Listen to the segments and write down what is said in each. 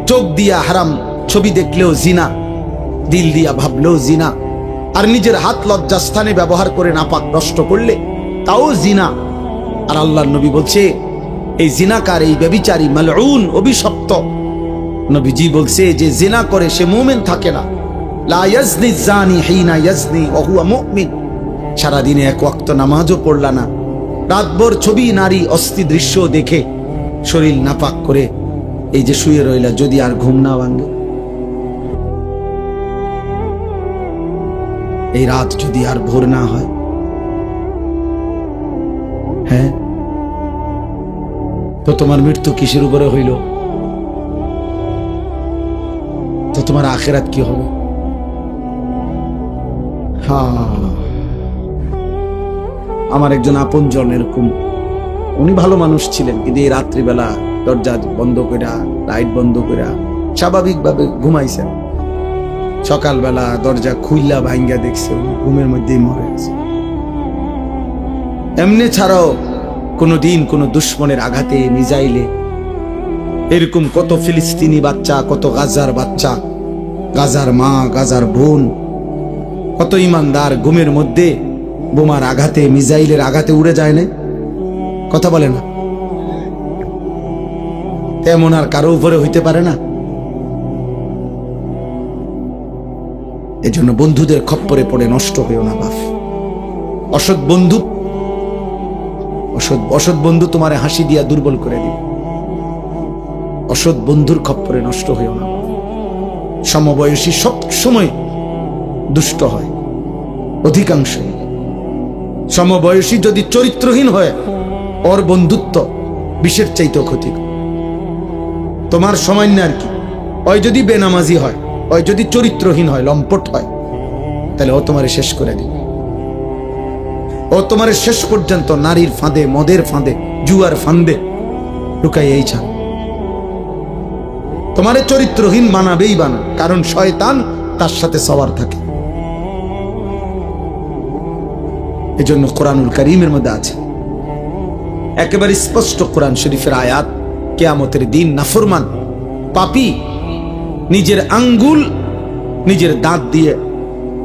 চোখ দিয়া হারাম ছবি দেখলেও জিনা, দিল দিয়া ভাবলেও জিনা, আর নিজের হাত লজ্জাস্থানে ব্যবহার করে নাপাক নষ্ট করলে তাও জিনা। আর আল্লাহর নবী বলছে এই জিনাকার, এই ব্যভিচারী, মালউন, অভিশপ্ত। নবীজি বলছে যে জিনা করে সে মুমিন থাকে না। লা ইয়াজনি জানি হিনা ইয়াজনি ওয়া হুয়া মুমিন। সারাদিনে এক ওয়াক্ত নামাজও পড়লা না, রাতভর ছবি, নারী, অস্থি দৃশ্য দেখে শরীর নাপাক করে এই যে শুয়ে রইলা, যদি আর ঘুম না ভাঙে, এই রাত যদি আর ভোর না হয়, হ্যাঁ, তো তোমার মৃত্যু কিসের উপরে হইল? তো তোমার আখিরাত কি হবে? আমার একজন আপনজন এরকম, উনি ভালো মানুষ ছিলেন, কিন্তু এই রাত্রিবেলা দরজা বন্ধ কইরা, লাইট বন্ধ কইরা স্বাভাবিকভাবে ঘুমাইছেন। সকালবেলা দরজা খুইলা ভাঙ্গা দেখছে উনি ঘুমের মধ্যেই মরে গেছে। এমনি ছাড়াও কোনদিন কোন দুশ্মনের আঘাতে, মিজাইলে, এরকম কত ফিলিস্তিনি বাচ্চা, কত গাজার বাচ্চা, গাজার মা, গাজার বোন, কত ইমানদার ঘুমের মধ্যে বোমার আঘাতে, মিজাইলের আঘাতে উড়ে যায় না, কথা বলে না। তেমন আর কারো উপরে হইতে পারে না। এজন্য বন্ধুদের খপ্পরে পড়ে নষ্ট হইও না বাপ। অসৎ বন্ধু, অসৎ বন্ধু তোমারে হাসি দিয়া দুর্বল করে দিবে। অসৎ বন্ধুর খপ্পরে নষ্ট হইও না। সমবয়সী সব সময় দুষ্ট হয়, অধিকাংশ। সমবয়সী যদি চরিত্রহীন হয়, ওর বন্ধুত্ব বিষের চাইতেও ক্ষতিকর। তোমার সামান্য আর কি, ওই যদি বেনামাজি হয়, ওই যদি চরিত্রহীন হয়, লম্পট হয়, তাহলে ও তোমারে শেষ করে দিবে। ও তোমারে শেষ পর্যন্ত নারীর ফাঁদে, মদের ফাঁদে, জুয়ার ফাঁদে ঢুকাই এই ছাড়। তোমারে চরিত্রহীন বানাবেই বানা, কারণ শয়তান তার সাথে সবার থাকে। এজন্য কোরআনুল কারীমের মধ্যে আছে একেবারে স্পষ্ট কোরআন শরীফের আয়াত, কিয়ামতের দিন নাফরমান পাপী নিজের আঙ্গুল নিজের দাঁত দিয়ে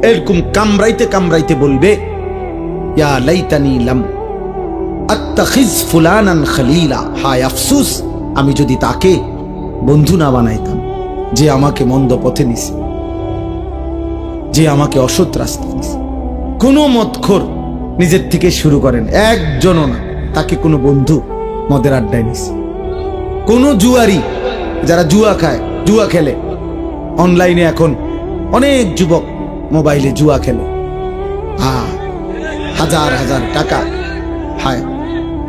এরকম কামড়াইতে কামড়াইতে বলবে, ইয়া লাইতানি লাম আত্তাখিজ ফুলানান খলিলা, হায় আফসোস আমি যদি তাকে বন্ধু না বানাইতাম, যে আমাকে মন্দ পথে নিছে, যে আমাকে অসৎ রাস্তা নিছে। কোন মদখোর নিজের থেকে শুরু করেন, একজনও না, তাকে কোনো বন্ধু মদের আড্ডায় নিছে। কোন জুয়ারি, যারা জুয়া খায়, জুয়া খেলে অনলাইনে, এখন অনেক যুবক মোবাইলে জুয়া খেলে, হাজার হাজার টাকা, হায়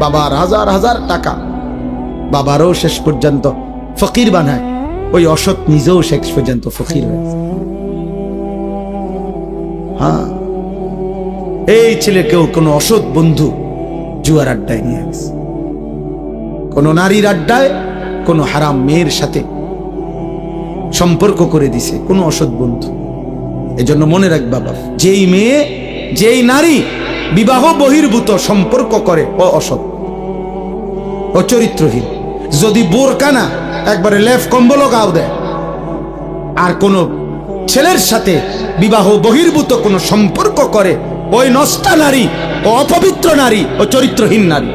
বাবার হাজার হাজার টাকা, বাবারও শেষ পর্যন্ত ফকির বানায়, ওই অসৎ নিজেও শেষ পর্যন্ত ফকির হয়েছে। হ্যাঁ, এই ছেলেকেও কোনো অসৎ বন্ধু জুয়ার আড্ডায় নিয়ে গেছে, কোন নারীর আড্ডায়, কোন হারাম মেয়ের সাথে সম্পর্ক করে দিছে কোন অসৎ বন্ধু। এজন্য মনে রাখ বাবা, যেই মেয়ে, যেই নারী বিবাহ বহির্ভূত সম্পর্ক করে, ও অসৎ, ও চরিত্রহীন। যদি বোরকা না, একবারে লেফ কম্বল গাও দেয়, আর কোন ছেলের সাথে বিবাহ বহির্ভূত কোন সম্পর্ক করে, ওই নষ্টা নারী, ও অপবিত্র নারী, ও চরিত্রহীন নারী।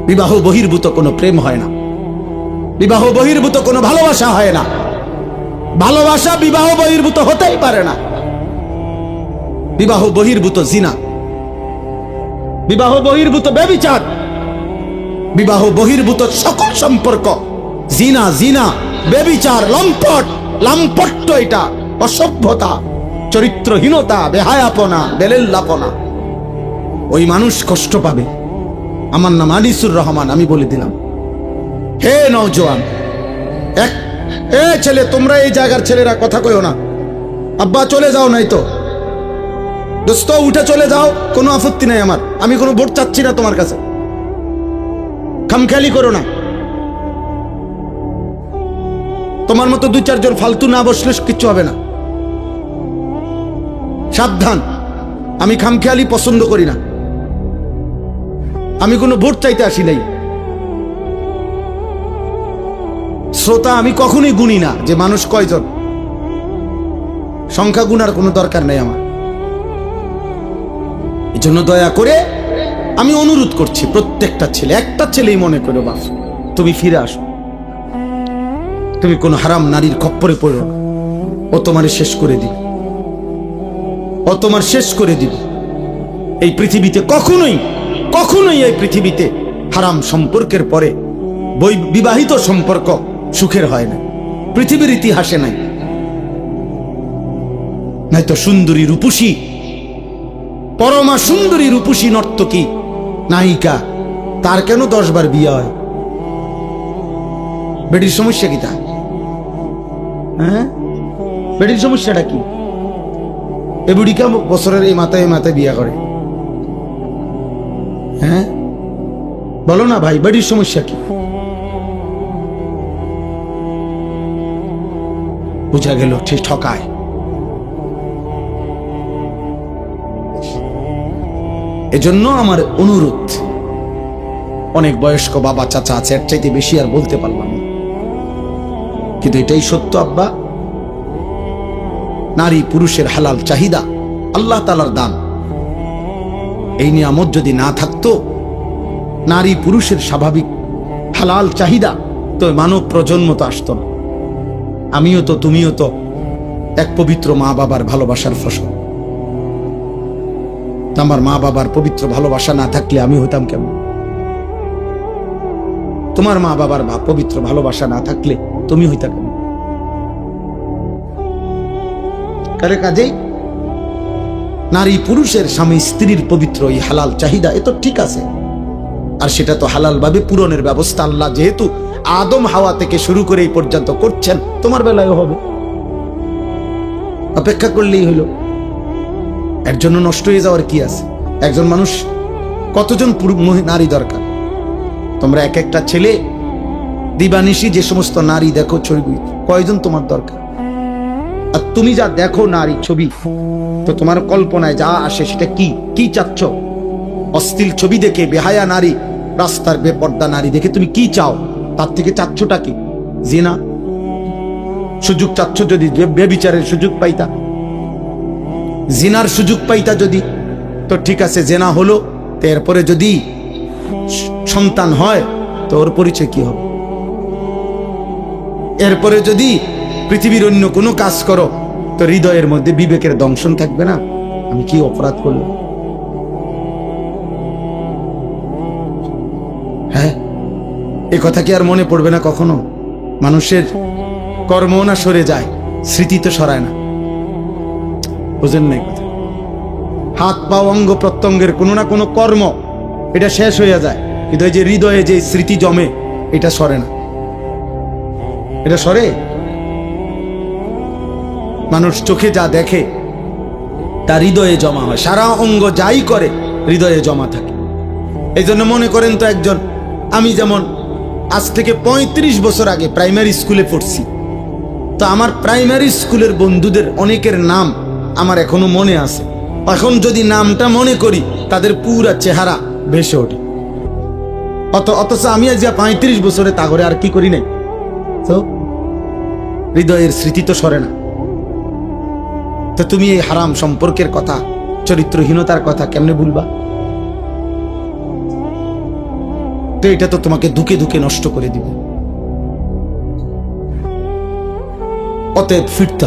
বিবাহ বহির্ভূত কোনো প্রেম হয় না, বিবাহ বহির্ভূত কোনো ভালোবাসা হয় না, ভালোবাসা বিবাহ বহির্ভূত হতেই পারে না। বিবাহ বহির্ভূত জিনা, বিবাহ বহির্ভূত ব্যভিচার, বিবাহ বহির্ভূত সকল সম্পর্ক জিনা, জিনা, ব্যভিচার, লম্পট, লাম্পট্য, এটা অসভ্যতা, চরিত্রহীনতা, বেহায়াপনা, বেলেল্লাপনা। ওই মানুষ কষ্ট পাবে। আমার নাম আনিসুর রহমান, আমি বলে দিলাম, হে নওজোয়ান, ছেলে, তোমরা এই জায়গার ছেলেরা কথা কইও না, আব্বা চলে যাও, নাই তো দোস্ত উঠে চলে যাও, কোনো আপত্তি নাই আমার, আমি কোনো ভোট চাচ্ছি না তোমার কাছে, খামখেয়ালি করো না। তোমার মতো দুই চারজন ফালতু না বসলে কিচ্ছু হবে না, সাবধান। আমি খামখেয়ালি পছন্দ করি না, আমি কোনো ভোট চাইতে আসি নাই, শ্রোতা আমি কখনোই গুনি না যে মানুষ কয়জন, সংখ্যা গুনার কোনো দরকার নেই আমার। এই জন্য দয়া করে আমি অনুরোধ করছি প্রত্যেকটা ছেলে, একটা ছেলেই মনে করো বাপ তুমি ফিরে আসো, তুমি কোন হারাম নারীর খপ্পরে পড়ো না, ও তোমারে শেষ করে দিবে, ও তোমার শেষ করে দিবে। এই পৃথিবীতে কখনোই কখনোই এই পৃথিবীতে হারাম সম্পর্কের পরে বিবাহিত সম্পর্ক সুখের হয় না, পৃথিবীর ইতিহাসে নাই। নয়তো সুন্দরী রূপসী, পরমা সুন্দরী রূপসী নর্তকী নায়িকা, তার কেন 10 বার বিয়ে হয়? বেটির সমস্যা কি তা? হ্যাঁ, বেটির সমস্যাটা কি? এ বুড়িকা বছরের এই মাথায় বিয়ে করে। হ্যাঁ বলো না ভাই, বেটির সমস্যা কি? বুঝা গেল ঠিক ঠকায়। এজন্য আমার অনুরোধ, অনেক বয়স্ক বাবা চাচা আছে, এর চাইতে বেশি আর বলতে পারলাম না, কিন্তু এটাই সত্য আব্বা, নারী পুরুষের হালাল চাহিদা আল্লাহ তাআলার দান। এই নিয়ামত যদি না থাকতো, নারী পুরুষের স্বাভাবিক হালাল চাহিদা, তো মানব প্রজন্ম তো আসতো না। আমিও তো, তুমিও তো এক পবিত্র মা বাবার ভালোবাসার ফসল। আমার মা বাবার পবিত্র ভালোবাসা না থাকলে আমি হইতাম কেমন? তোমার মা বাবার পবিত্র ভালোবাসা না থাকলে তুমি হইতা কেমন? কাজেই নারী পুরুষের, স্বামী স্ত্রীর পবিত্র এই হালাল চাহিদা এ তো ঠিক আছে, আর সেটা তো হালাল ভাবে পূরণের ব্যবস্থা আল্লাহ যেহেতু আদম হাওয়া থেকে শুরু করে এই পর্যন্ত করছেন, তোমার বেলায়ও হবে। অপেক্ষা করলেই হলো। এর জন্য নষ্ট হয়ে যাওয়ার কি আছে? একজন মানুষ কতজন নারী দরকার? তোমরা এক একটা ছেলে দিবানিশি যে সমস্ত নারী দেখো ছবি, কয়জন তোমার দরকার? আর তুমি যা দেখো নারী ছবি, তো তোমার কল্পনায় যা আসে সেটা কি চাচ্ছ? অশ্লীল ছবি দেখে, বেহায়া নারী, রাস্তার বেপর্দা নারী দেখে তুমি কি চাও? তার থেকে চাচ্ছটা কি? জিনা। সুযোগ চাচ্ছ যদি বেবিচারের সুযোগ পাইতা, জিনার সুযোগ পাইতা যদি, তো ঠিক আছে, জেনা হলো, তো এরপরে যদি সন্তান হয় তো ওর পরিচয় কি হবে? এরপরে যদি পৃথিবীর অন্য কোনো কাজ করো, তো হৃদয়ের মধ্যে বিবেকের দংশন থাকবে না, আমি কি অপরাধ করলাম? হ্যাঁ, এ কথা কি আর মনে পড়বে না কখনো? মানুষের কর্ম না সরে যায়, স্মৃতি তো সরায় না। বুঝেন নাই কথা? হাত পা অঙ্গ প্রত্যঙ্গের কোনো না কোনো কর্ম এটা শেষ হয়ে যায়, কিন্তু এই যে হৃদয়ে যে স্মৃতি জমে, এটা সরে না। এটা সরে? মানুষ চোখে যা দেখে তা হৃদয়ে জমা হয়, সারা অঙ্গ যাই করে হৃদয়ে জমা থাকে। এই জন্য মনে করেন তো, একজন, আমি যেমন আজ থেকে 35 বছর আগে প্রাইমারি স্কুলে পড়ছি, তো আমার প্রাইমারি স্কুলের বন্ধুদের অনেকের নাম আমার এখনো মনে আছে। এখন যদি নামটা মনে করি, তাদের পুরা চেহারা ভেসে ওঠে। অথচ আমি আজ 35 বছরে তা করে আর কি করি নাই, তো হৃদয়ের স্মৃতি তো সরে না। তো তুমি এই হারাম সম্পর্কের কথা, চরিত্রহীনতার কথা কেমনে ভুলবা? তো এটা তো তোমাকে ধুকে ধুকে নষ্ট করে দিবে। অতএব ফিরতে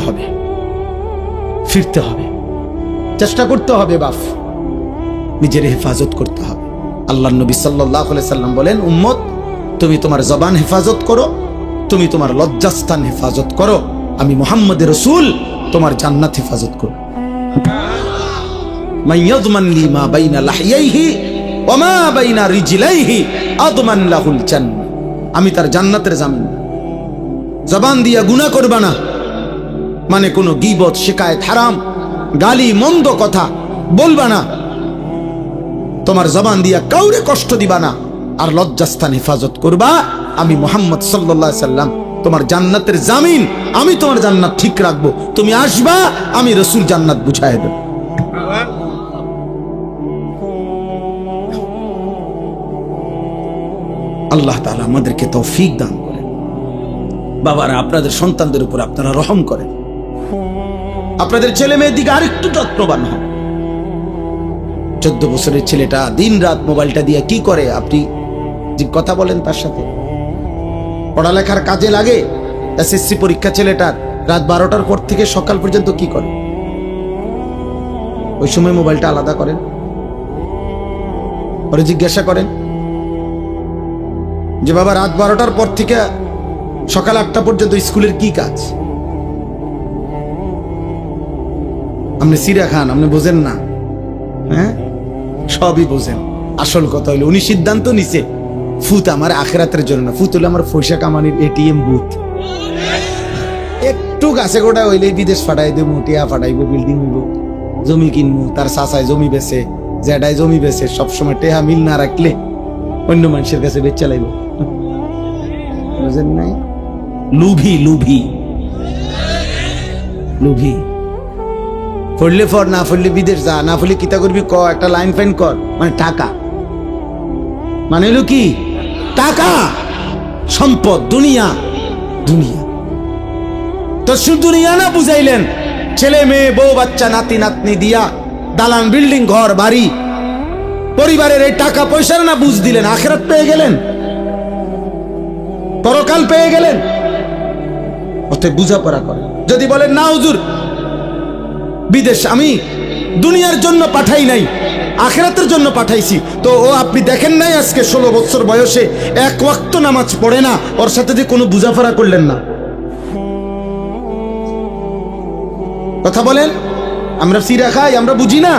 হবে, চেষ্টা করতে হবে বাপ, নিজের হেফাজত করতে হবে। আল্লাহ নবী সাল্লাল্লাহু আলাইহি সাল্লাম বলেন, উম্মত তুমি তোমার জবান হেফাজত করো, তুমি তোমার লজ্জাস্থান হেফাজত করো, আমি মুহাম্মদ রাসূল তোমার জান্নাত হেফাজত করব। মান ইয়াযমান লি মা বাইনা লাহইয়াইহি ওয়া মা বাইনা রিজলাইহি আযমান লাহুল জান্নাহ, আমি তার জান্নাতের জামিন। জবান দিয়া গুনাহ করবা না, মানে কোনো গীবত, শিকায়েত, হারাম, গালি, মন্দ কথা বলবা না, তোমার জবান দিয়া কাউরে কষ্ট দিবা না, আর লজ্জাস্থান হেফাজত করবা, আমি মুহাম্মদ সাল্লাল্লাহু আলাইহি সাল্লাম তোমার জান্নাতের জামিন, আমি তোমার জান্নাত ঠিক রাখবো। তুমি আসবা, আমি রাসূল জান্নাত বুঝায় দেব। আল্লাহ তাআলা আমাদেরকে তৌফিক দান করেন। বাবারা, আপনাদের সন্তানদের উপর আপনারা রহম করেন, আপনাদের ছেলে মেয়ের দিকে আরেকটু যত্নবান হন। 14 বছরের ছেলেটা দিন রাত মোবাইলটা দিয়ে কি করে, আপনি যে কথা বলেন তার সাথে, পড়ালেখার কাজে লাগে? এসএসসি পরীক্ষা ছেলেটার রাত 12টার পর থেকে সকাল পর্যন্ত কি করে? ওই সময় মোবাইলটা আলাদা করেন, পরে জিজ্ঞাসা করেন যে বাবা রাত 12টার পর থেকে সকাল 8টা পর্যন্ত স্কুলের কি কাজ? আপনি সিরা খান, আপনি বোঝেন না? হ্যাঁ, সবই বোঝেন। আসল কথা হইলো উনি সিদ্ধান্ত নিছে ফুত আমার আখেরাতের জন্য না, ফুত হলো আমার পয়সা কামানির এটিএম বুথ। একটু গাছে গোটা হইলে বিদেশ ফাটাই দেবো, টিয়া ফাটাইবো, বিল্ডিং হইব, জমি কিনবো, তার চাচায় জমি বেছে, জ্যাডায় জমি বেছে, সবসময় টেহা মিল না রাখলে অন্য মানুষের কাছে বেচা লাগবে। বুঝেন নাই? লুভি লুভি লুভি। পড়লে ফর, না পড়লে বিদেশ যা, না পড়লে কিতা করবি ক, একটা লাইন ফাইন কর, মানে টাকা, মানে হলো কি টাকা, সম্পদ, দুনিয়া। দুনিয়া তো শুধু দুনিয়া না বুঝাইলেন, ছেলে মেয়ে বউ বাচ্চা নাতি নাতনি দিয়া দালান বিল্ডিং ঘর বাড়ি পরিবারের এই টাকা পয়সার না বুঝ দিলেন, আখিরাত পেয়ে গেলেন, পরকাল পেয়ে গেলেন। অতএব বুঝাপড়া করেন। যদি বলেন না হুজুর বিদেশ আমি দুনিয়ার জন্য পাঠাই নাই, আখিরাতের জন্য পাঠাইছি, তো ও আপনি দেখেন নাই আজকে 16 বছর বয়সে এক ওয়াক্ত নামাজ পড়ে না, ওর সাথে যে কোনো বুঝাপড়া করলেন না। কথা বলেন, আমরা সিরা খাই, আমরা বুঝি না।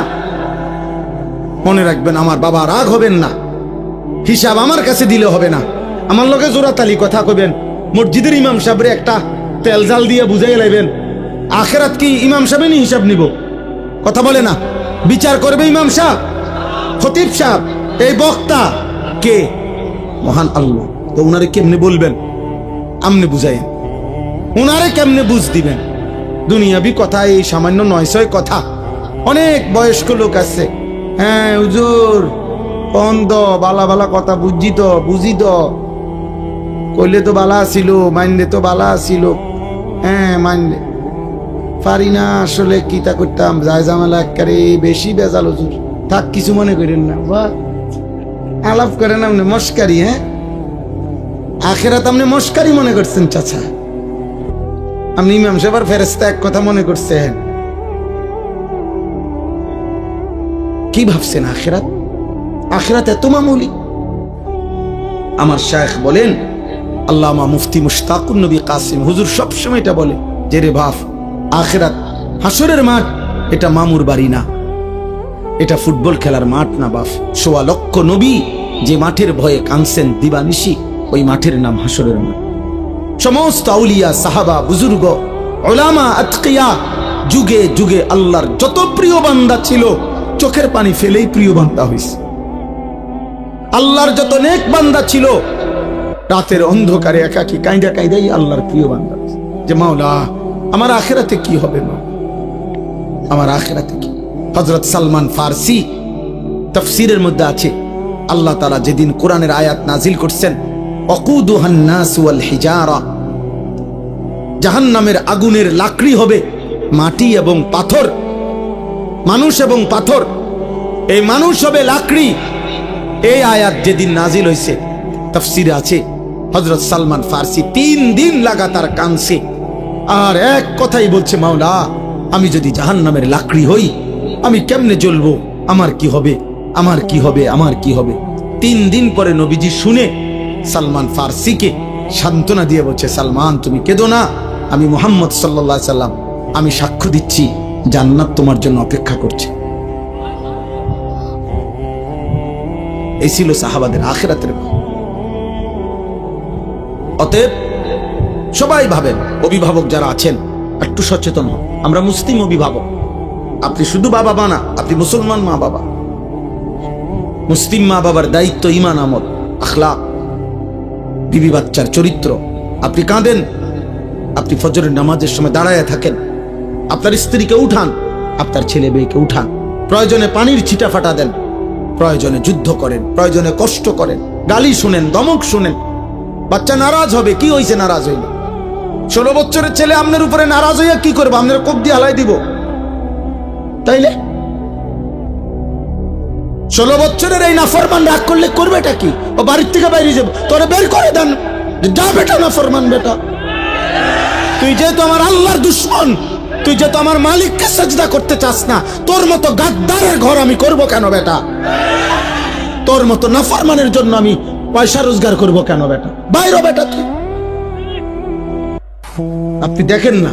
মনে রাখবেন, আমার বাবা রাগ হবেন না, হিসাব আমার কাছে দিলে হবে না। আমার লগে জোরাতালি কথা কইবেন, মসজিদের ইমাম সাহেবরে একটা তেল জাল দিয়ে বুঝাই লাইবেন, আখেরাত কি ইমাম সাহেবই হিসাব নিব? কথা বলে না, বিচার করবে ইমাম সাহেব, খতিব সাহেব, এই বক্তা কে? মহান আল্লাহ। তো উনারে কেমনে বলবেন? আমনে বুঝাইন, উনারে কেমনে বুঝ দিবেন? দুনিয়াবি কথা, এই সামান্য 900 কথা। অনেক বয়স্ক লোক আছে, হ্যাঁ হুজুর বন্ধ বালা বালা কথা বুঝি তো কইলে তো বালা ছিল, মানলে তো বালা ছিল, হ্যাঁ মানলে পারি না, আসলে কিতা করতাম, যায় জামালা একেবারে বেশি বেজাল হুজুর। থাক, কিছু মনে করেন না, বা আলাপ করেন আপনি মস্কারি। হ্যাঁ, আখেরাত আপনি মস্কারি মনে করছেন চাচা? আপনি ইমাম সাহেবের ফেরেশতা এক কথা মনে করছেন? কি ভাবছেন আখেরাত? আখেরাত এত মামুলি? আমার শায়েখ বলেন, আল্লামা মুফতি মুশতাকুন নবী কাসিম হুজুর সবসময় এটা বলে যে রে বাপ, আখেরাত হাসরের মাঠ, এটা মামুর বাড়ি না, এটা ফুটবল খেলার মাঠ না বাপ। 1.25 লক্ষ নবী যে মাঠের ভয়ে কাঁদছেন দিবানিশি, ওই মাঠের নাম হাসরের মাঠ। সমস্ত আউলিয়া সাহাবা বুজুর্গ উলামা আতকিয়া যুগে যুগে আল্লাহর যত প্রিয় বান্দা ছিল, চোখের পানি ফেলেই প্রিয় বান্দা হয়েছে। আল্লাহর যত নেক বান্দা ছিল, রাতের অন্ধকারে একাকী কাঁদা কাঁদাই আল্লাহর প্রিয় বান্দা, যে মাওলা আমার আখিরাতে কি হবে, মা আমার আখিরাতে কি? হযরত সালমান ফারসি তাফসীরের মধ্যে আছে, আল্লাহ তাআলা যেদিন কোরআনের আয়াত নাজিল করছেন, ওয়াকুদুহান নাস ওয়াল হিজারা, জাহান্নামের আগুনের লাকড়ি হবে মাটি এবং পাথর, মানুষ এবং পাথর, এই মানুষ হবে লাকড়ি। এই আয়াত যেদিন নাজিল হয়েছে, তাফসীরে আছে হযরত সালমান ফারসি 3 দিন লাগাতার কাঁদছে, আর এক কথাই বলছে, মাওলা আমি যদি জাহান্নামের লাকড়ি হই, আমি কেমনে জ্বলবো, আমার কি হবে, আমার কি হবে, আমার কি হবে। 3 দিন পরে নবীজি শুনে সালমান ফারসিকে সান্ত্বনা দিয়ে বলছে, সালমান তুমি কেঁদো না, আমি মুহাম্মদ সাল্লাল্লাহু আলাইহি সাল্লাম, আমি সাক্ষ্য দিচ্ছি জান্নাত তোমার জন্য অপেক্ষা করছে। এই ছিল সাহাবাদের আখিরাতের। অতএব সবাই ভাবেন, অভিভাবক যারা আছেন একটু সচেতন হন। আমরা মুসলিম অভিভাবক, আপনি শুধু বাবা মা না, আপনি মুসলমান মা বাবা। মুসলিম মা বাবার দায়িত্ব ঈমান, আমল, আখলাক, বিবি বাচ্চার চরিত্র। আপনি কাঁদেন, আপনি ফজরের নামাজের সময় দাঁড়ায় থাকেন, আপনার স্ত্রীকে উঠান, আপনার ছেলে মেয়েকে উঠান, প্রয়োজনে পানির ছিটা ফাটা দেন, প্রয়োজনে যুদ্ধ করেন, প্রয়োজনে কষ্ট করেন, গালি শুনেন, ধমক শুনেন। বাচ্চা নারাজ হবে, কি হয়েছে নারাজ হইল? 16 বছরের ছেলে আপনার উপরে নারাজ হইয়া কি করবো? আপনার কোপ দিয়ে হালাই দিব, তাইলে 16 বছরের এই নাফরমান রাগ করলে করবেটা কি? ও বাড়ির থেকে বাইরে যাবে, তোরে বের করে দেন, যা বেটা নাফরমান বেটা। তুই যেহেতু আমার আল্লাহর দুশ্মন, তুই যেহেতু আমার মালিককে সাজদা করতে চাস না, তোর মতো গাদ্দারের ঘর আমি করব কেন বেটা? তোর মতো নাফরমানের জন্য আমি পয়সা রোজগার করব কেন বেটা? বাইরে বেটা তুই। আপনি দেখেন না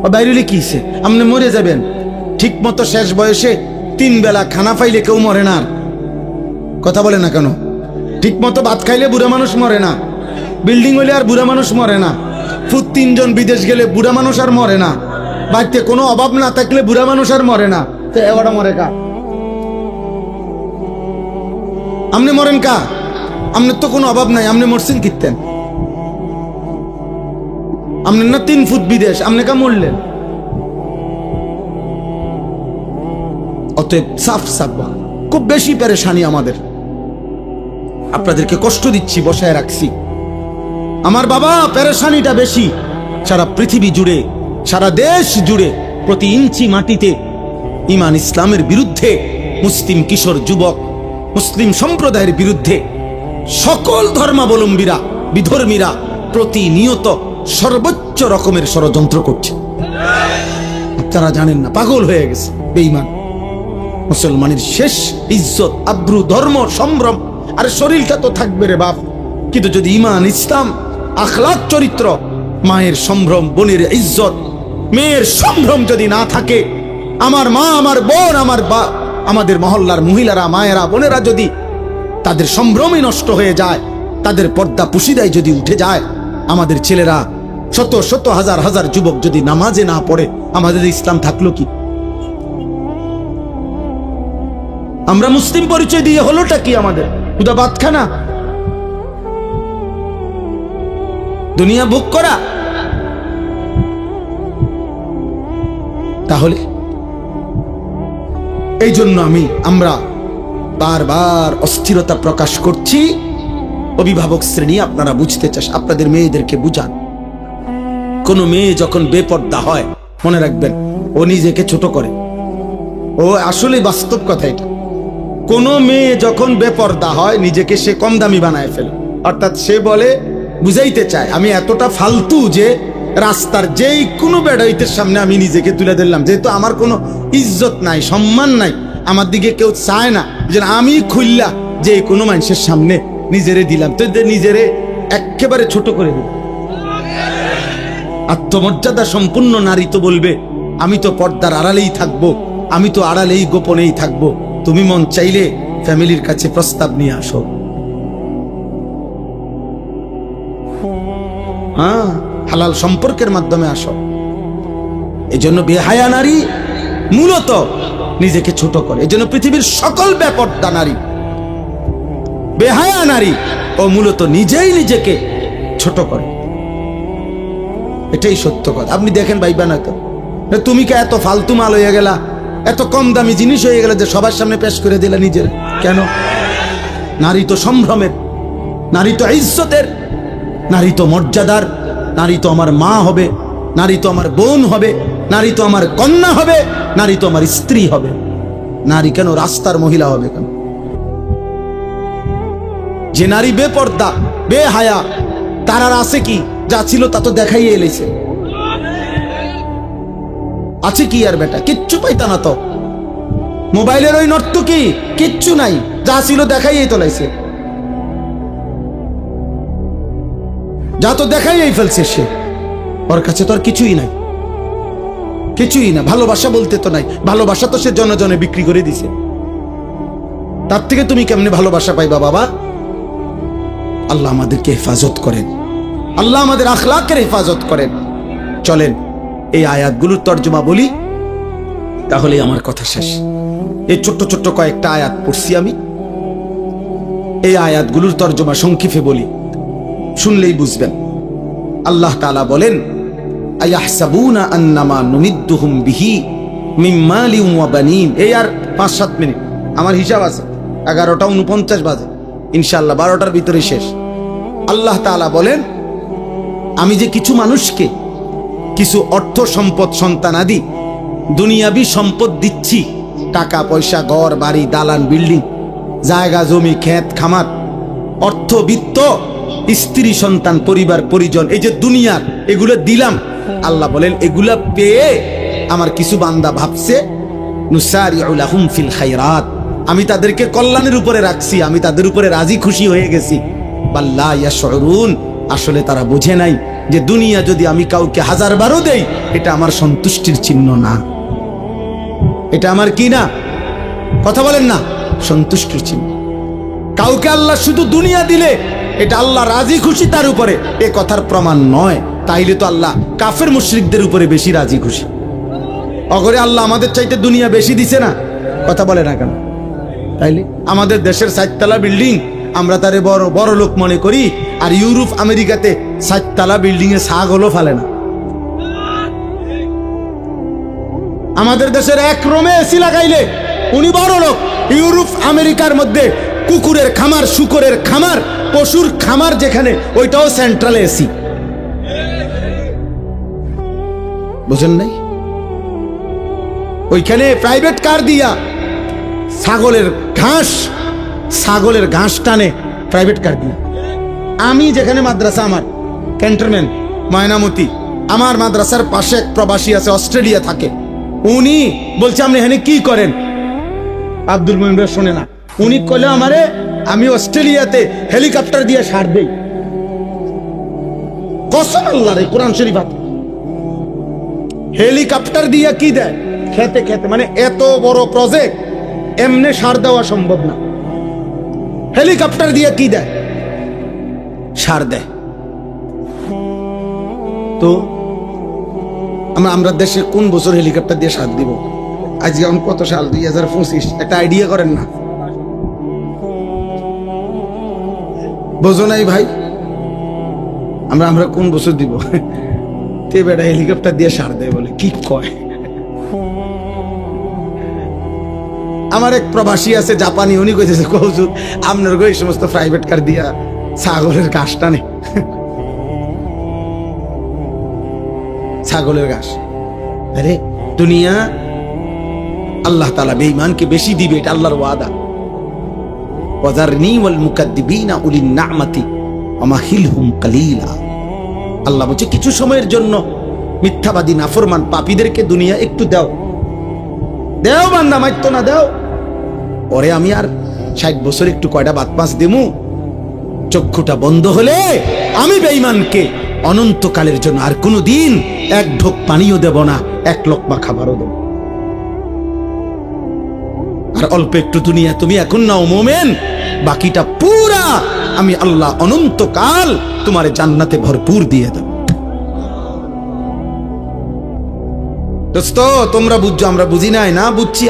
ও বাইরে কি হইছে? আপনি মরে যাবেন ঠিক মতো, শেষ বয়সে 3 বেলা খানা পাইলে কেউ মরে না। কথা বলে না কেন? ঠিক মতো ভাত খাইলে বুড়া মানুষ মরে না, বিল্ডিং হইলে আর বুড়া মানুষ মরে না, ফুট 3 জন বিদেশ গেলে বুড়া মানুষ আর মরে না, বাড়িতে কোনো অভাব না থাকলে বুড়া মানুষ আর মরে না। তো এবারটা মরে কা? আপনি মরেন কা? আপনার তো কোনো অভাব নাই, আপনি মরছেন কিতেন? আপনার না 3 ফুট বিদেশ, আপনি কা মরলেন? অতএব সাফ সাফ খুব বেশি পেরেশানি আমাদের, আপনাদেরকে কষ্ট দিচ্ছি, বসায় রাখছি। আমার বাবা পেরেশানিটা বেশি। সারা পৃথিবী জুড়ে, সারা দেশ জুড়ে, প্রতি ইঞ্চি মাটিতে ঈমান ইসলামের বিরুদ্ধে, মুসলিম কিশোর যুবক, মুসলিম সম্প্রদায়ের বিরুদ্ধে সকল ধর্মাবলম্বীরা, বিধর্মীরা প্রতিনিয়ত সর্বোচ্চ রকমের ষড়যন্ত্র করছে। আপনারা জানেন না, পাগল হয়ে গেছে বেঈমান। মুসলমানের শেষ ইজ্জত, আব্রু, ধর্ম, সম্ভ্রম আর শরীরটা তো থাকবে রে বাপ, কিন্তু যদি ঈমান, ইসলাম, আখলাক, চরিত্র, মায়ের সম্ভ্রম, বোনের ইজ্জত, মেয়ের সম্ভ্রম যদি না থাকে, আমার মা, আমার বোন, আমাদের মহল্লার মহিলারা, মায়েরা, বোনেরা যদি তাদের সম্ভ্রমই নষ্ট হয়ে যায়, তাদের পর্দা পুশিদায় যদি উঠে যায়, আমাদের ছেলেরা শত শত হাজার হাজার যুবক যদি নামাজে না পড়ে, আমাদের ইসলাম থাকলো কি? আমরা মুসলিম পরিচয় দিয়ে হলোটা কি আমাদের? খুদা ভাত খানা, দুনিয়া ভোগ করা। তাহলে এই জন্য আমরা বারবার অস্থিরতা প্রকাশ করছি। অভিভাবক শ্রেণী, আপনারা বুঝতে চাস, আপনাদের মেয়েদেরকে বুঝান। কোন মেয়ে যখন বেপর্দা হয়, মনে রাখবেন ও নিজেকে ছোট করে। ও আসলে বাস্তব কথা এটা। কোন মেয়ে যখন বেপর্দা হয়, নিজেকে সে কম দামি বানায় ফেলে। অর্থাৎ সে বলে, বুঝাইতে চায় আমি এতটা ফালতু যে রাস্তার যেই কোনো বেড়াইতের সামনে আমি নিজেকে তুলে দিলাম, যেহেতু আমার কোনো ইজ্জত নাই, সম্মান নাই, আমার দিকে কেউ চায় না, যে আমি খুললা যে কোনো মানুষের সামনে নিজেরে দিলাম, তো নিজেরে একেবারে ছোট করে দিল। আত্মমর্যাদা সম্পূর্ণ নারী তো বলবে, আমি তো পর্দার আড়ালেই থাকবো, আমি তো আড়ালেই গোপনেই থাকবো। তুমি মন চাইলে ফ্যামিলির কাছে প্রস্তাব নিয়ে আসো, হ্যাঁ, হালাল সম্পর্কের মাধ্যমে আসো। এই জন্য বেহায়া নারী মূলত নিজেকে ছোট করে। এই জন্য পৃথিবীর সকল বেপর্দা নারী, বেহায়া নারী, ও মূলত নিজেই নিজেকে ছোট করে। এটাই সত্য কথা। আপনি দেখেন ভাইবা না তো, তুমি কে এত ফালতু মাল হয়ে গেলা, এত কম দামি জিনিস হয়ে গেল যে সবার সামনে পেশ করে দিলা নিজের? কেন? নারী তো সম্ভ্রমের, নারী তো ইজ্জতের, নারী তো মর্যাদার, নারী তো আমার মা হবে, নারী তো আমার বোন হবে, নারী তো আমার কন্যা হবে, নারী তো আমার স্ত্রী হবে। নারী কেন রাস্তার মহিলা হবে কেন? যে নারী বেপর্দা, বেহায়া, তার আর আছে কি? যা ছিল তা তো দেখাই এলেছে। আছে কি আর বেটা? কিচ্ছু পাইতা না তো। মোবাইলের ওই নর্তকী কিচ্ছু নাই, যা ছিল দেখাই তোলাইছে, যা তো দেখাই ফেলছে সে। ওর কাছে তো আর কিছুই নাই, কিছুই না। ভালোবাসা বলতে তো নাই, ভালোবাসা তো সে জনে জনে বিক্রি করে দিছে। তার থেকে তুমি কেমনে ভালোবাসা পাইবা বাবা? আল্লাহ আমাদেরকে হেফাজত করেন, আল্লাহ আমাদের আখলাকের হেফাজত করেন। চলেন এই আয়াতগুলোর তর্জমা বলি, তাহলে আমার কথা শেষ। এই ছোট্ট ছোট্ট কয়েকটা আয়াত পড়ছি আমি, এই আয়াতগুলোর তর্জমা সংক্ষেপে বলি, শুনলেই বুঝবেন। আল্লাহ তাআলা বলেন, আয়াহসাবুনা আন্নামা নুমিদ্দুহুম বিহি মিন মালিন ওয়া বানিন। এই আর 5-7 মিনিট, আমার হিসাব আছে 11:49 বাজে, ইনশাআল্লাহ 12টার ভিতরে শেষ। আল্লাহ তাআলা বলেন, আমি যে কিছু মানুষকে কিছু অর্থ সম্পদ সন্তানাদি দুনিয়াবি সম্পদ দিচ্ছি, টাকা পয়সা, ঘর বাড়ি, দালান, বিল্ডিং, জায়গা জমি, ক্ষেত খামার, অর্থ বিত্ত, স্ত্রী সন্তান, পরিবার পরিজন, এই যে দুনিয়ার এগুলো দিলাম, আল্লাহ বলেন এগুলা পেয়ে আমার কিছু বান্দা ভাবছে নুসারিউ লাহুম ফিল খায়রাত, আমি তাদেরকে কল্যাণের উপরে রাখছি, আমি তাদের উপরে রাজি খুশি হয়ে গেছি। বাল্লা ইয়াশউরুন, আসলে তারা বুঝে নাই যে দুনিয়া যদি আমি কাউকে 1000 বারও দেই, এটা আমার সন্তুষ্টির চিহ্ন না, এটা আমার কি না, কথা বলেন না, সন্তুষ্টির চিহ্ন। কাউকে আল্লাহ শুধু দুনিয়া দিলে এটা আল্লাহ রাজি খুশি তার উপরে, এ কথার প্রমাণ নয়। তাইলে তো আল্লাহ কাফের মুশরিকদের উপরে বেশি রাজি খুশি। অগরে আল্লাহ আমাদের চাইতে দুনিয়া বেশি দিছে না, কথা বলে না কেন? তাইলে আমাদের দেশের 4 তলা বিল্ডিং আমরা তারে বড় বড় লোক মনে করি, আর ইউরোপ আমেরিকাতে 4 তলা বিল্ডিং এ ছাগলও ফেলে না। আমাদের দেশের এক রুমে এসি লাগাইলে উনি বড় লোক, ইউরোপ আমেরিকার মধ্যে কুকুরের খামার, শুকরের খামার, পশুর খামার যেখানে, ওইটাও সেন্ট্রাল এসি। বুঝেন নাই? ওইখানে প্রাইভেট কার দিয়া ছাগলের ঘাস টানে প্রাইভেট কার দিয়ে। আমি যেখানে মাদ্রাসা, আমার ক্যান্টনমেন্ট ময়নামতি, আমার মাদ্রাসার পাশে এক প্রবাসী আছে, অস্ট্রেলিয়া থাকে। উনি বলছে আপনি এখানে কি করেন? আব্দুল মুমিন ভাই শোনে না, উনি কইলে আমারে আমি অস্ট্রেলিয়াতে হেলিকপ্টার দিয়ে সার দেই। কসম আল্লাহর, কোরআন শরীফ আছে, হেলিকপ্টার দিয়ে কি দেয় খেতে খেতে, মানে এত বড় প্রজেক্ট এমনি সার দেওয়া সম্ভব না, হেলিকপ্টার দিয়ে কি দেয়, সার দেয়। তো আমরা দেশে কোন বছর হেলিকপ্টার দিয়ে সার দিব? আজকে এখন কত সাল? 2025। একটা আইডিয়া করেন না, বোঝো নাই ভাই? আমরা কোন বছর দিব? তে বেটা হেলিকপ্টার দিয়ে সার দেয় বলে, কি কয়? আমার এক প্রবাসী আছে জাপানি, উনি কইতেছে হুজুর আপনার গো এই সমস্ত প্রাইভেট কার দিয়া ছাগলের ঘাস টানে, ছাগলের ঘাস। আরে দুনিয়া আল্লাহ তাআলা বেঈমানকে বেশি দিবে, এটা আল্লাহর ওয়াদা। ওয়াজারনি ওয়াল মুকাদ্দিবিনা উলিন নি'মাতি ওয়া মাহিলহুম কালিলা। আল্লাহ বলছে কিছু সময়ের জন্য মিথ্যাবাদী নাফরমান পাপীদেরকে দুনিয়া একটু দাও, দেও বান্দা, মাইতো না, দেও। পরে আমি আর 60 বছর একটু কয়টা বাত পাঁচ দিমু, চক্ষুটা বন্ধ হলে আমি বেঈমানকে অনন্তকালের জন্য আর কোনো দিন এক ঢোক পানিও দেব না, এক লোকমা খাবারও দেব। আর অল্প একটু দুনিয়া তুমি এখন নাও মোমেন, বাকিটা পুরা আমি আল্লাহ অনন্তকাল তোমার জান্নাতে ভরপুর দিয়ে দেব। দোস্ত তোমরা বুঝছো, আমরা বুঝি নাই না? বুঝছি,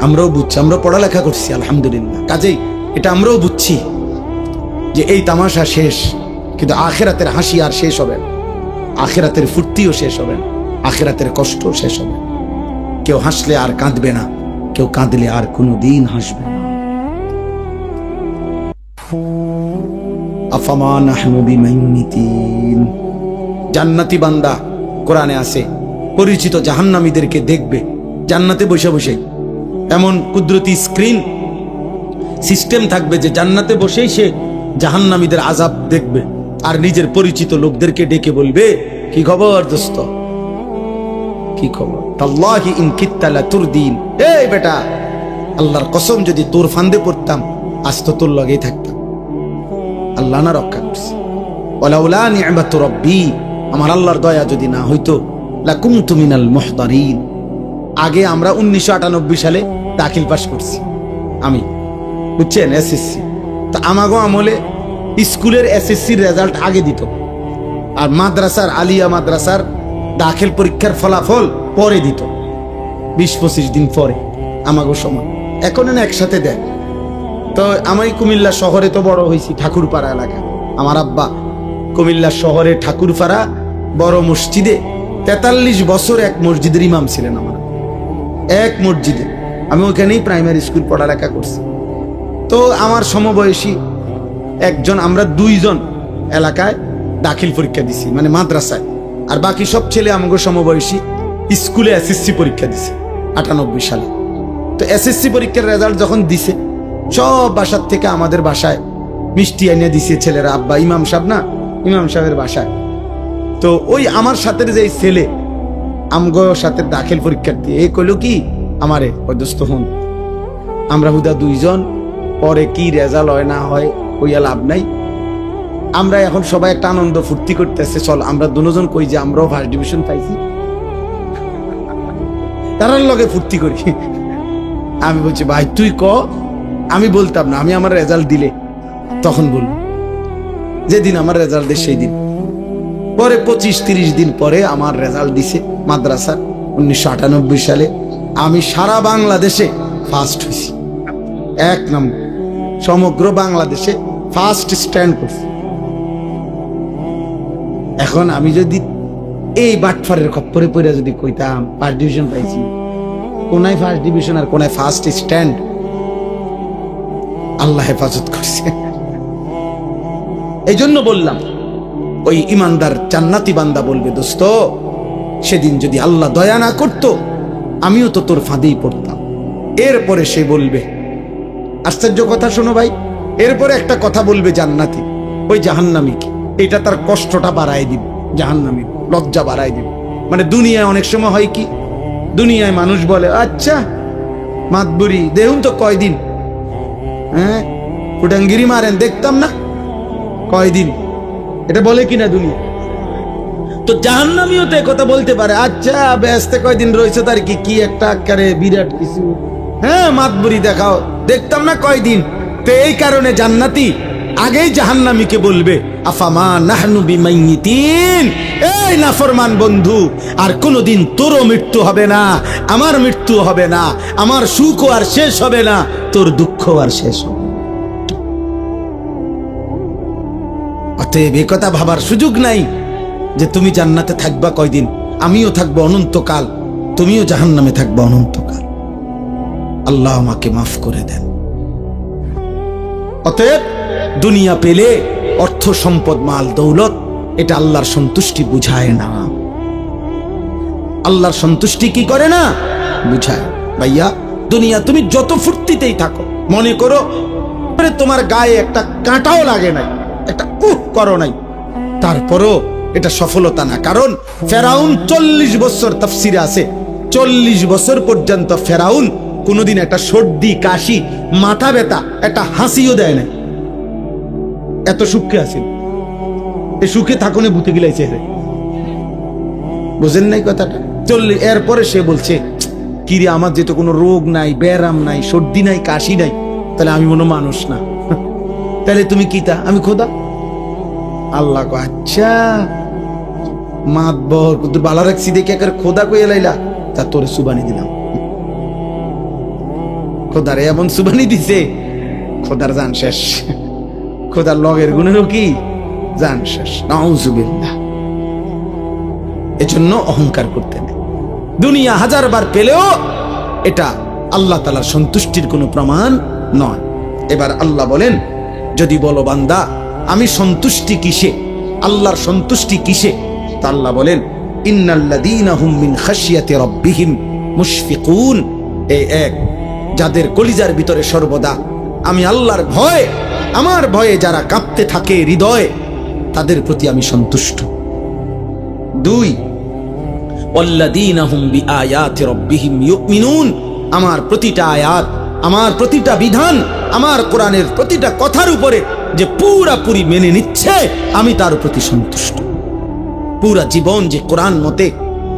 আমরাও বুঝছি, আমরা পড়ালেখা করছি আলহামদুলিল্লাহ, কাজেই এটা আমরাও বুঝছি যে এই তামাশা শেষ, কিন্তু আখিরাতের হাসি আর শেষ হবে না, আখিরাতের ফুর্তিও শেষ হবে না, আখিরাতের কষ্টও শেষ হবে না। কেউ হাসলে আর কাঁদবে না, কেউ কাঁদলে আর কোনোদিন হাসবে না। আফামা নাহনু বিমাইনিতিন। জান্নাতি বান্দা কোরআনে আছে পরিচিত জাহান্নামীদেরকে দেখবে জান্নাতে বসে বসে, এমন কুদরতি স্ক্রিন সিস্টেম থাকবে যে জান্নাতে বসেই সে জাহান্নামীদের আযাব দেখবে, আর নিজের পরিচিত লোকদেরকে ডেকে বলবে, কি খবর দোস্ত, কি খবর? তাল্লাহি ইন কিত্তা লাতুরদিন। এই বেটা, আল্লাহর কসম যদি তোর ফান্দে পড়তাম আজ তো তোর লগেই থাকতাম। আল্লাহ না রক্ষা করছে। ওয়ালাউলা নি'মাতু রাব্বি, আমার আল্লাহর দয়া যদি না হইতো, লাকুনতু মিনাল মুহতারিন। আগে আমরা 1998 সালে দাখিল পাস করছি আমি, বুঝছেন, এসএসসি। তো আমাগো আমলে স্কুলের এসএসসির রেজাল্ট আগে দিত, আর মাদ্রাসার, আলিয়া মাদ্রাসার দাখিল পরীক্ষার ফলাফল পরে দিত, 20-25 দিন পরে আমাগো সময়। এখন না একসাথে দেয়। তো আমি কুমিল্লা শহরে তো বড় হয়েছি, ঠাকুরপাড়া এলাকা। আমার আব্বা কুমিল্লা শহরে ঠাকুরপাড়া বড় মসজিদে 43 বছর এক মসজিদের ইমাম ছিলেন। আমার এক মসজিদে, আমি ওখানেই প্রাইমারি স্কুল পড়ালেখা করছি। তো আমার সমবয়সী একজন, আমরা 2 জন এলাকায় দাখিল পরীক্ষা দিছি, মানে মাদ্রাসায়। আর বাকি সব ছেলে আমাকে সমবয়সী স্কুলে এসএসসি পরীক্ষা দিছে 98 সালে। তো এসএসসি পরীক্ষার রেজাল্ট যখন দিছে, সব বাসার থেকে আমাদের বাসায় মিষ্টি এনে দিছে ছেলেরা। আব্বা ইমাম সাহেব না, ইমাম সাহেবের বাসায়। তো ওই আমার সাথে যে ছেলে আমগো সাথে দাখিল পরীক্ষার্থী, এই কইল কি আমারে, ওই দোস্ত হন, আমরা হুদা দুইজন, পরে কি রেজাল্ট হয় না হয় কইয়া লাভ নাই, আমরা এখন সবাই একটা আনন্দ ফুর্তি করতেছে, চল আমরা দুজন কই যে আমরাও ফার্স্ট ডিভিশন পাইছি, তারার লগে ফুর্তি করি। আমি বলছি ভাই তুই ক, আমি বলতাম না, আমি আমার রেজাল্ট দিলে তখন বলবো, যেদিন আমার রেজাল্ট দেয় সেই দিন। পরে 25-30 দিন পরে আমার রেজাল্ট দিছে মাদ্রাসার 1998 সালে। আমি সারা বাংলাদেশে ফার্স্ট হয়েছি, 1 নম্বর, সমগ্র বাংলাদেশে ফার্স্ট স্ট্যান্ড করছি। এখন আমি যদি এই বাটফারের খপ্পরে পড়ে যদি কইতাম ফার্স্ট ডিভিশন পাইছি, কোনায় ফার্স্ট ডিভিশন আর কোনায় ফার্স্ট স্ট্যান্ড, আল্লাহ হেফাজত করছে। এই জন্য বললাম, ওই ইমানদার জান্নাতি বান্দা বলবে, দোস্ত সেদিন যদি আল্লাহ দয়া না করত, আমিও তো তোর ফাঁদেই পড়তাম। এরপরে সে বলবে, আশ্চর্য কথা শোনো ভাই, এরপরে একটা কথা বলবে জান্নাতি ওই জাহান্নামীকে, এটা তার কষ্টটা বাড়ায় দিবে, জাহান্নামী লজ্জা বাড়ায় দিবে। মানে দুনিয়ায় অনেক সময় হয় কি, দুনিয়ায় মানুষ বলে আচ্ছা মাতবুরি দেখুন তো কয়দিন, হ্যাঁ ফুটাঙ্গিরি মারেন দেখতাম না কয়দিন, এটা বলে কিনা দুনিয়া। তো জাহান্নামীও তো কথা বলতে পারে, আচ্ছা ব্যস্তে কয়দিন রয়েছে তার কি কি একটা আকারে বিরাট কিছু, হ্যাঁ মাতবুরি দেখাও দেখতাম না কয়দিন। তো এই কারণে জান্নাতি আগেই জাহান্নামীকে বলবে, আফামা নাহনু বিমাইয়িতিন, এই নাফরমান বন্ধু, আর কোনোদিন তোরও মৃত্যু হবে না, আমার মৃত্যু হবে না, আমার সুখ আর শেষ হবে না, তোর দুঃখ আর শেষ হবে না। অতএব এই কথা ভাবার সুযোগ নাই যে তুমি জান্নাতে থাকবা কয়দিন, আমিও থাকবো অনন্তকাল, তুমিও জাহান্নামে থাকবা অনন্তকাল। আল্লাহ আমাকে মাফ করে দেন। অতএব দুনিয়া পেলে অর্থ সম্পদ মাল দৌলত, এটা আল্লাহর সন্তুষ্টি বুঝায় না। আল্লাহর সন্তুষ্টি কি করে না, বুঝায়। ভাইয়া দুনিয়া তুমি যত ফুর্তিতেই থাকো, মনে করো তোমার গায়ে একটা কাঁটাও লাগে নাই, একটা করো নাই, তারপরও এটা সফলতা না। কারণ ফেরাউন 40 বছর, তাফসিরে আছে 40 বছর পর্যন্ত ফেরাউন কোনোদিন একটা সর্দি কাশি মাথা ব্যথা একটা হাসিও দেয় না, এত সুখে আছেন। এই সুখে থাকুনে ভূতে গিলাইছে, বুঝেন নাই কথাটা। 40 এরপরে সে বলছে কিরে আমার যেহেতু কোনো রোগ নাই, ব্যারাম নাই, সর্দি নাই, কাশি নাই, তাহলে আমি মনে মানুষ না, তাহলে তুমি কি তা, আমি খোদা। আল্লাহ কো আচ্ছা মাতবর তোর বালা রাখছি দেখে একের খোদা কইয়া লাইলা, তা তোরে সুবানি দিলাম। খোদারে এমন সুবানি দিছে, খোদার জান শেষ, খোদার লগের গুণেরও কি জান শেষ। নাউজুবিল্লাহ। এজন্য অহংকার করতে নেই। দুনিয়া 1000 বার পেলেও এটা আল্লাহ তাআলার সন্তুষ্টির কোনো প্রমাণ নয়। এবার আল্লাহ বলেন, যদি বলো বান্দা আমি সন্তুষ্টি কিসে, আল্লাহর সন্তুষ্টি কিসে, তা আল্লাহ বলেন, ইন্নাল্লাযীনা হুম মিন খাশিয়াতি রাব্বিহিম মুশফিকুন, এই এক যাদের কলিজার ভিতরে সর্বদা আমি আল্লাহর ভয়, আমার ভয়ে যারা কাঁপতে থাকে হৃদয়, তাদের প্রতি আমি সন্তুষ্ট। 2 ওয়াল্লাযীনা হুম বিআয়াতি রাব্বিহিম ইউমিনুন, আমার প্রতিটা আয়াত, আমার প্রতিটা বিধান, আমার কোরআনের প্রতিটা কথার উপরে যে পুরাপুরি মেনে নিচ্ছে, আমি তার প্রতি সন্তুষ্ট। পুরা জীবন যে কোরআন মতে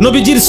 নবীজির